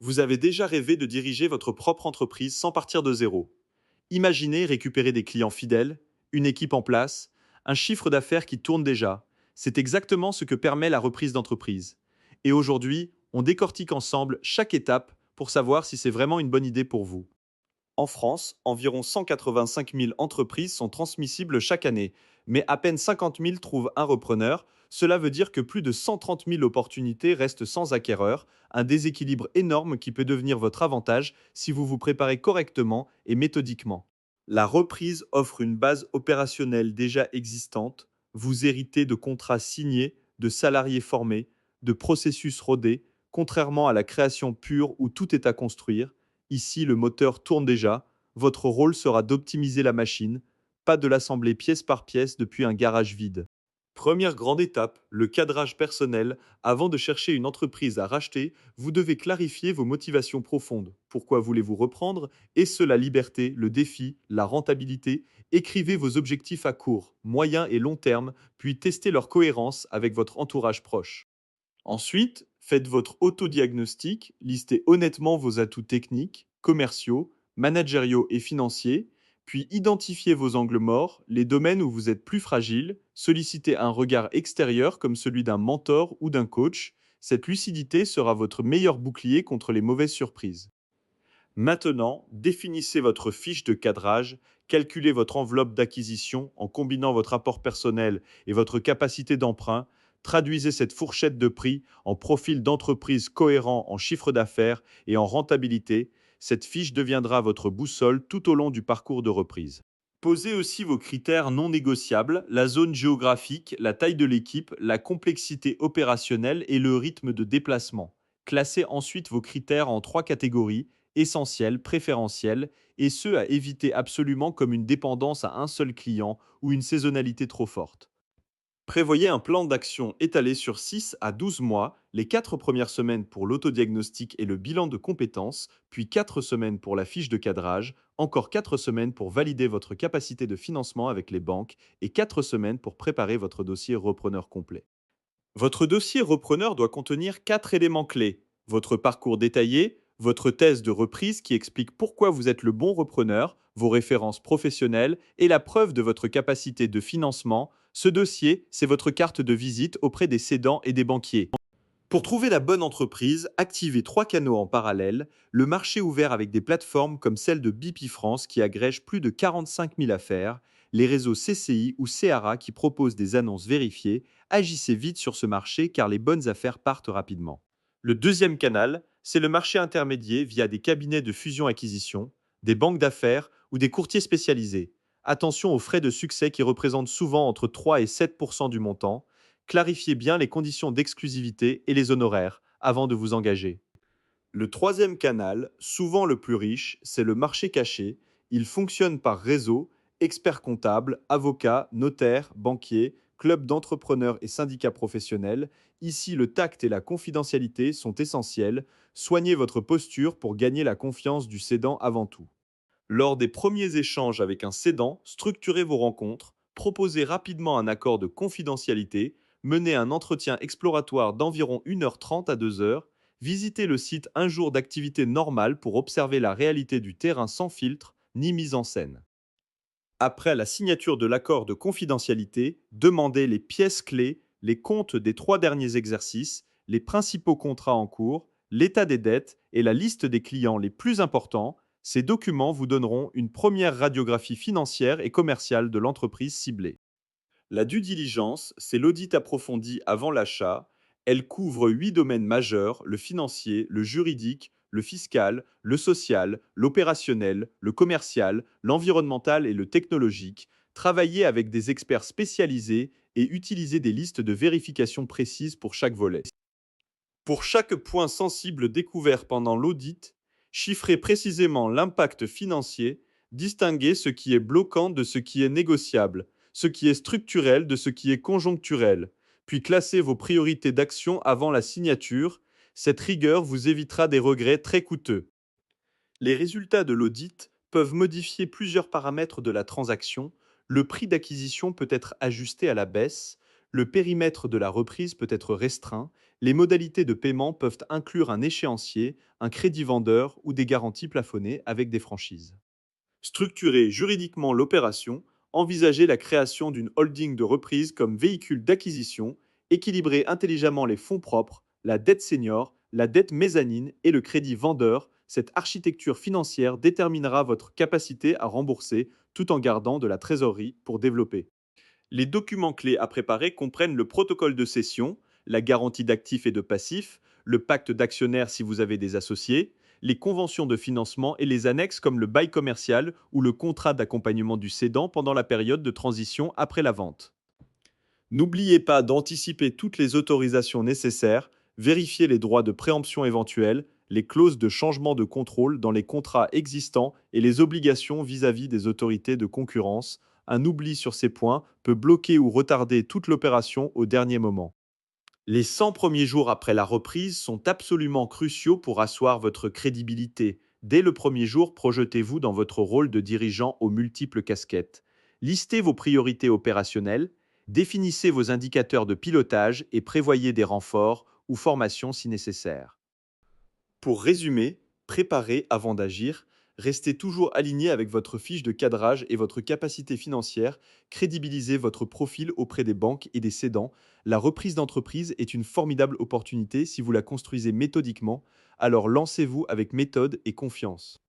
Vous avez déjà rêvé de diriger votre propre entreprise sans partir de zéro. Imaginez récupérer des clients fidèles, une équipe en place, un chiffre d'affaires qui tourne déjà. C'est exactement ce que permet la reprise d'entreprise. Et aujourd'hui, on décortique ensemble chaque étape pour savoir si c'est vraiment une bonne idée pour vous. En France, environ 185 000 entreprises sont transmissibles chaque année, mais à peine 50 000 trouvent un repreneur. Cela veut dire que plus de 130 000 opportunités restent sans acquéreur, un déséquilibre énorme qui peut devenir votre avantage si vous vous préparez correctement et méthodiquement. La reprise offre une base opérationnelle déjà existante. Vous héritez de contrats signés, de salariés formés, de processus rodés, contrairement à la création pure où tout est à construire. Ici, le moteur tourne déjà. Votre rôle sera d'optimiser la machine, pas de l'assembler pièce par pièce depuis un garage vide. Première grande étape, le cadrage personnel. Avant de chercher une entreprise à racheter, vous devez clarifier vos motivations profondes. Pourquoi voulez-vous reprendre? Est-ce la liberté, le défi, la rentabilité? Écrivez vos objectifs à court, moyen et long terme, puis testez leur cohérence avec votre entourage proche. Ensuite, faites votre autodiagnostic, listez honnêtement vos atouts techniques, commerciaux, managériaux et financiers, puis identifiez vos angles morts, les domaines où vous êtes plus fragile, sollicitez un regard extérieur comme celui d'un mentor ou d'un coach. Cette lucidité sera votre meilleur bouclier contre les mauvaises surprises. Maintenant, définissez votre fiche de cadrage, calculez votre enveloppe d'acquisition en combinant votre apport personnel et votre capacité d'emprunt, traduisez cette fourchette de prix en profil d'entreprise cohérent en chiffre d'affaires et en rentabilité. Cette fiche deviendra votre boussole tout au long du parcours de reprise. Posez aussi vos critères non négociables, la zone géographique, la taille de l'équipe, la complexité opérationnelle et le rythme de déplacement. Classez ensuite vos critères en trois catégories: essentiels, préférentiels, et ceux à éviter absolument comme une dépendance à un seul client ou une saisonnalité trop forte. Prévoyez un plan d'action étalé sur 6 à 12 mois, les 4 premières semaines pour l'autodiagnostic et le bilan de compétences, puis 4 semaines pour la fiche de cadrage, encore 4 semaines pour valider votre capacité de financement avec les banques et 4 semaines pour préparer votre dossier repreneur complet. Votre dossier repreneur doit contenir 4 éléments clés: votre parcours détaillé, votre thèse de reprise qui explique pourquoi vous êtes le bon repreneur, vos références professionnelles et la preuve de votre capacité de financement. Ce dossier, c'est votre carte de visite auprès des cédants et des banquiers. Pour trouver la bonne entreprise, activez trois canaux en parallèle: le marché ouvert avec des plateformes comme celle de BP France qui agrège plus de 45 000 affaires, les réseaux CCI ou CRA qui proposent des annonces vérifiées. Agissez vite sur ce marché car les bonnes affaires partent rapidement. Le deuxième canal, c'est le marché intermédiaire via des cabinets de fusion-acquisition, des banques d'affaires ou des courtiers spécialisés. Attention aux frais de succès qui représentent souvent entre 3 et 7 du montant. Clarifiez bien les conditions d'exclusivité et les honoraires avant de vous engager. Le troisième canal, souvent le plus riche, c'est le marché caché. Il fonctionne par réseau: experts comptables, avocats, notaires, banquiers, clubs d'entrepreneurs et syndicats professionnels. Ici, le tact et la confidentialité sont essentiels. Soignez votre posture pour gagner la confiance du cédant avant tout. Lors des premiers échanges avec un cédant, structurez vos rencontres, proposez rapidement un accord de confidentialité, menez un entretien exploratoire d'environ 1h30 à 2 heures, visitez le site un jour d'activité normale pour observer la réalité du terrain sans filtre ni mise en scène. Après la signature de l'accord de confidentialité, demandez les pièces clés, les comptes des 3 derniers exercices, les principaux contrats en cours, l'état des dettes et la liste des clients les plus importants. Ces documents vous donneront une première radiographie financière et commerciale de l'entreprise ciblée. La due diligence, c'est l'audit approfondi avant l'achat. Elle couvre 8 domaines majeurs: le financier, le juridique, le fiscal, le social, l'opérationnel, le commercial, l'environnemental et le technologique. Travaillez avec des experts spécialisés et utilisez des listes de vérification précises pour chaque volet. Pour chaque point sensible découvert pendant l'audit, chiffrez précisément l'impact financier, distinguez ce qui est bloquant de ce qui est négociable, ce qui est structurel de ce qui est conjoncturel, puis classez vos priorités d'action avant la signature. Cette rigueur vous évitera des regrets très coûteux. Les résultats de l'audit peuvent modifier plusieurs paramètres de la transaction. Le prix d'acquisition peut être ajusté à la baisse, le périmètre de la reprise peut être restreint, Les modalités de paiement peuvent inclure un échéancier, un crédit vendeur ou des garanties plafonnées avec des franchises. Structurer juridiquement l'opération, envisager la création d'une holding de reprise comme véhicule d'acquisition, équilibrer intelligemment les fonds propres, la dette senior, la dette mezzanine et le crédit vendeur, cette architecture financière déterminera votre capacité à rembourser tout en gardant de la trésorerie pour développer. Les documents clés à préparer comprennent le protocole de cession, la garantie d'actifs et de passifs, le pacte d'actionnaires si vous avez des associés, les conventions de financement et les annexes comme le bail commercial ou le contrat d'accompagnement du cédant pendant la période de transition après la vente. N'oubliez pas d'anticiper toutes les autorisations nécessaires, vérifier les droits de préemption éventuels, les clauses de changement de contrôle dans les contrats existants et les obligations vis-à-vis des autorités de concurrence. Un oubli sur ces points peut bloquer ou retarder toute l'opération au dernier moment. Les 100 premiers jours après la reprise sont absolument cruciaux pour asseoir votre crédibilité. Dès le premier jour, projetez-vous dans votre rôle de dirigeant aux multiples casquettes. Listez vos priorités opérationnelles, définissez vos indicateurs de pilotage et prévoyez des renforts ou formations si nécessaire. Pour résumer, préparez avant d'agir, restez toujours aligné avec votre fiche de cadrage et votre capacité financière, crédibilisez votre profil auprès des banques et des cédants. La reprise d'entreprise est une formidable opportunité si vous la construisez méthodiquement, alors lancez-vous avec méthode et confiance.